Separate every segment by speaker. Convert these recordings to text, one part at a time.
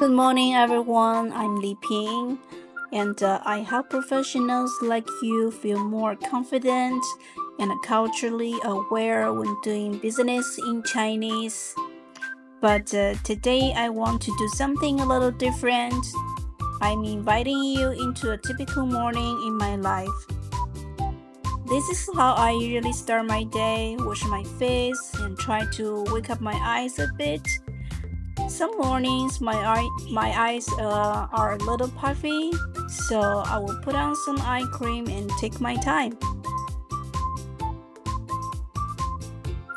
Speaker 1: Good morning, everyone. I'm Li Ping, and I help professionals like you feel more confident and culturally aware when doing business in Chinese. But today I want to do something a little different. I'm inviting you into a typical morning in my life. This is how I usually start my day, wash my face, and try to wake up my eyes a bit. Some mornings my eyes are a little puffy, so I will put on some eye cream and take my time.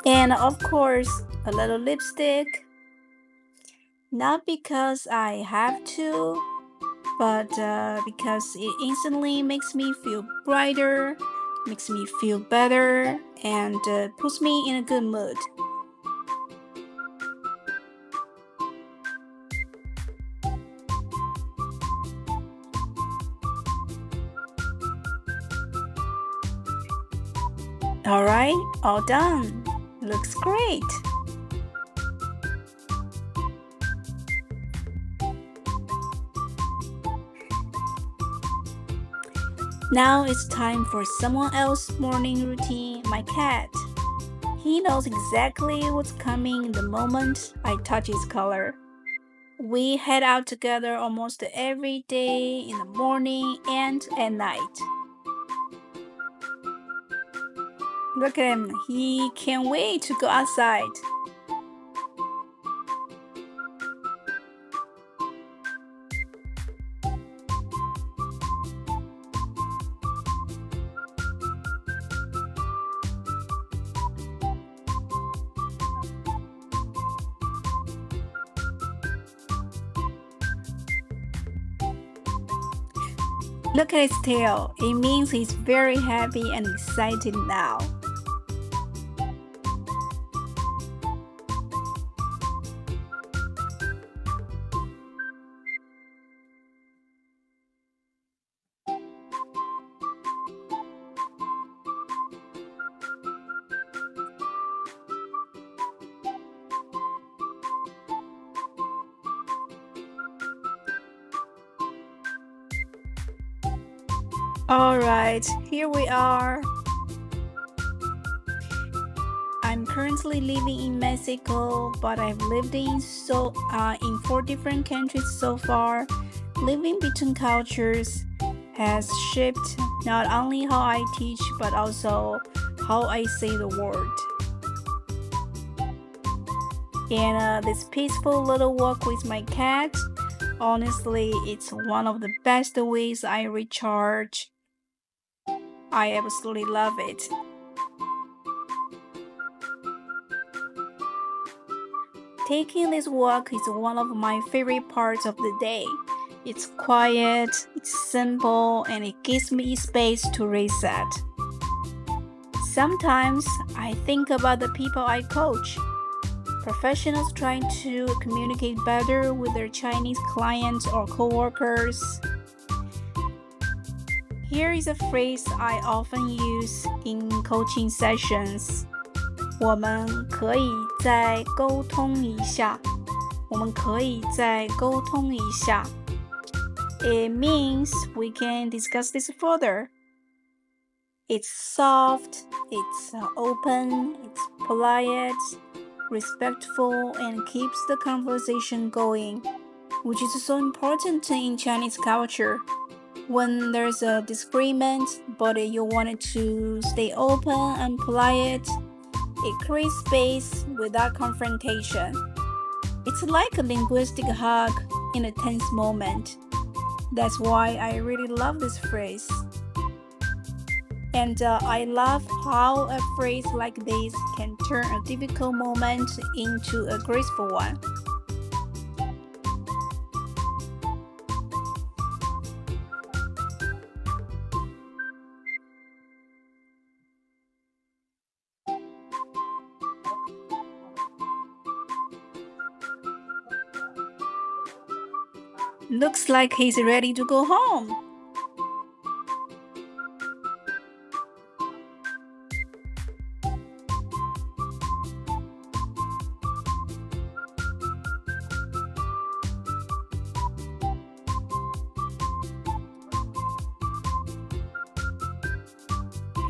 Speaker 1: And of course, a little lipstick. Not because I have to, but because it instantly makes me feel brighter, makes me feel better, and puts me in a good mood. Alright, all done. Looks great. Now it's time for someone else's morning routine, my cat. He knows exactly what's coming the moment I touch his collar. We head out together almost every day in the morning and at night. Look at him, he can't wait to go outside. Look at his tail. It means he's very happy and excited now. Alright, here we are. I'm currently living in Mexico, but I've lived in 4 different countries so far. Living between cultures has shaped not only how I teach, but also how I say the word. And this peaceful little walk with my cat, honestly, it's one of the best ways I recharge. I absolutely love it. Taking this walk is one of my favorite parts of the day. It's quiet, it's simple, and it gives me space to reset. Sometimes I think about the people I coach. Professionals trying to communicate better with their Chinese clients or coworkers. Here is a phrase I often use in coaching sessions. 我们可以再沟通一下。我们可以再沟通一下。It means we can discuss this further. It's soft, it's open, it's polite, respectful, and keeps the conversation going, which is so important in Chinese culture. When there's a disagreement, but you want to stay open and polite, it creates space without confrontation. It's like a linguistic hug in a tense moment. That's why I really love this phrase. And I love how a phrase like this can turn a difficult moment into a graceful one. Looks like he's ready to go home.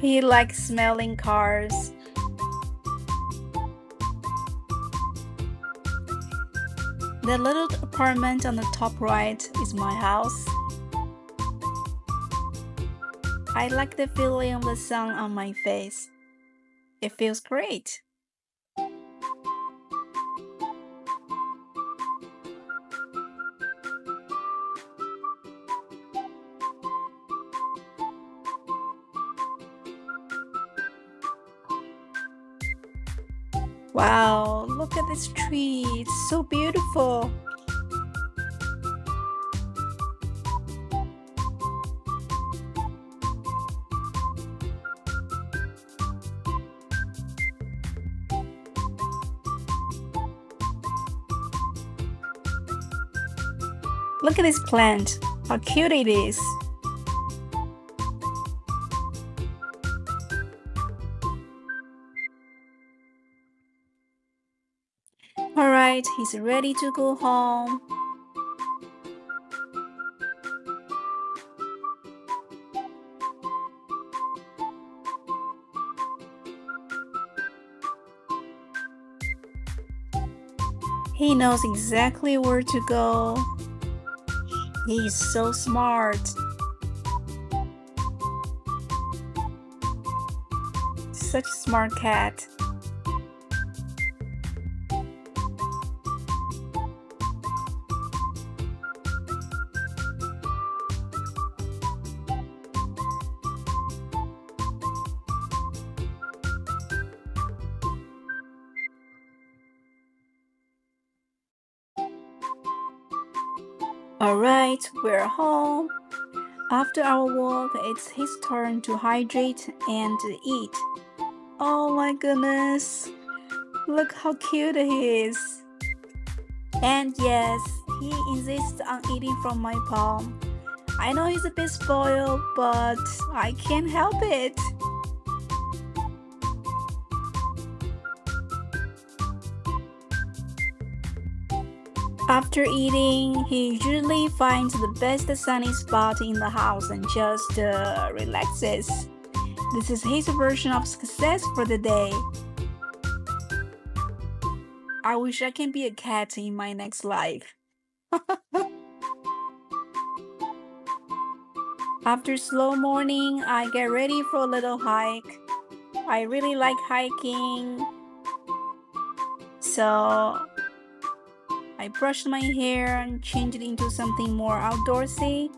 Speaker 1: He likes smelling cars. The little apartment on the top right is my house. I like the feeling of the sun on my face. It feels great. Wow, look at this tree. It's so beautiful. Look at this plant. How cute it is. Alright, he's ready to go home. He knows exactly where to go. He's so smart. Such a smart cat. Alright, we're home. After our walk, it's his turn to hydrate and eat. Oh my goodness, look how cute he is. And yes, he insists on eating from my palm. I know he's a bit spoiled, but I can't help it. After eating, he usually finds the best sunny spot in the house and just relaxes. This is his version of success for the day. I wish I can be a cat in my next life. After slow morning, I get ready for a little hike. I really like hiking. So I brushed my hair and changed it into something more outdoorsy.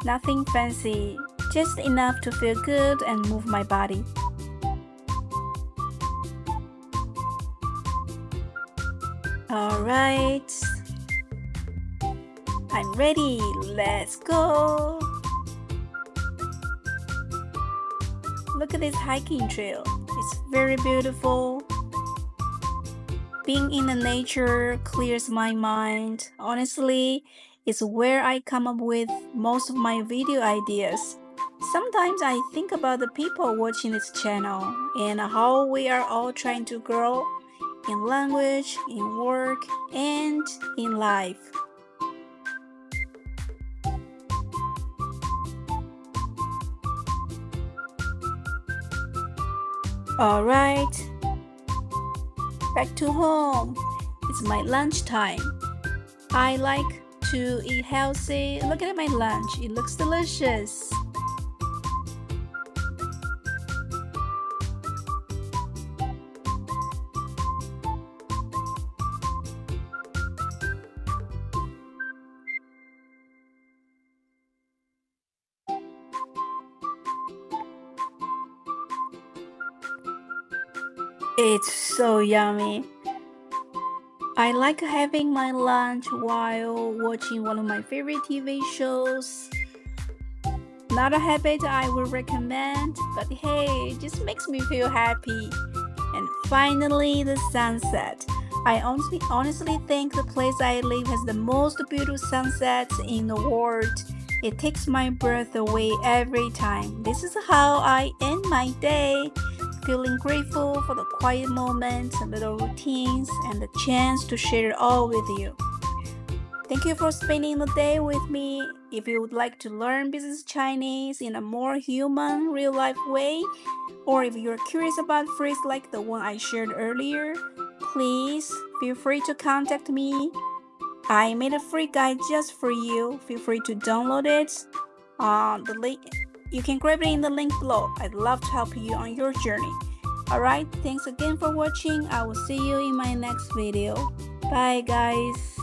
Speaker 1: Nothing fancy, just enough to feel good and move my body. Alright, I'm ready, let's go! Look at this hiking trail, it's very beautiful. Being in the nature clears my mind. Honestly, it's where I come up with most of my video ideas. Sometimes I think about the people watching this channel and how we are all trying to grow in language, in work, and in life. Alright. Back to home. It's my lunchtime. I like to eat healthy. Look at my lunch. It looks delicious. It's so yummy. I like having my lunch while watching one of my favorite TV shows. Not a habit I would recommend, but hey, it just makes me feel happy. And finally, the sunset. I honestly think the place I live has the most beautiful sunsets in the world. It takes my breath away every time. This is how I end my day. Feeling grateful for the quiet moments, little routines, and the chance to share it all with you. Thank you for spending the day with me. If you would like to learn business Chinese in a more human, real-life way, or if you're curious about phrases like the one I shared earlier, please feel free to contact me. I made a free guide just for you. Feel free to download it. The link, you can grab it in the link below. I'd love to help you on your journey. Alright, thanks again for watching. I will see you in my next video. Bye guys.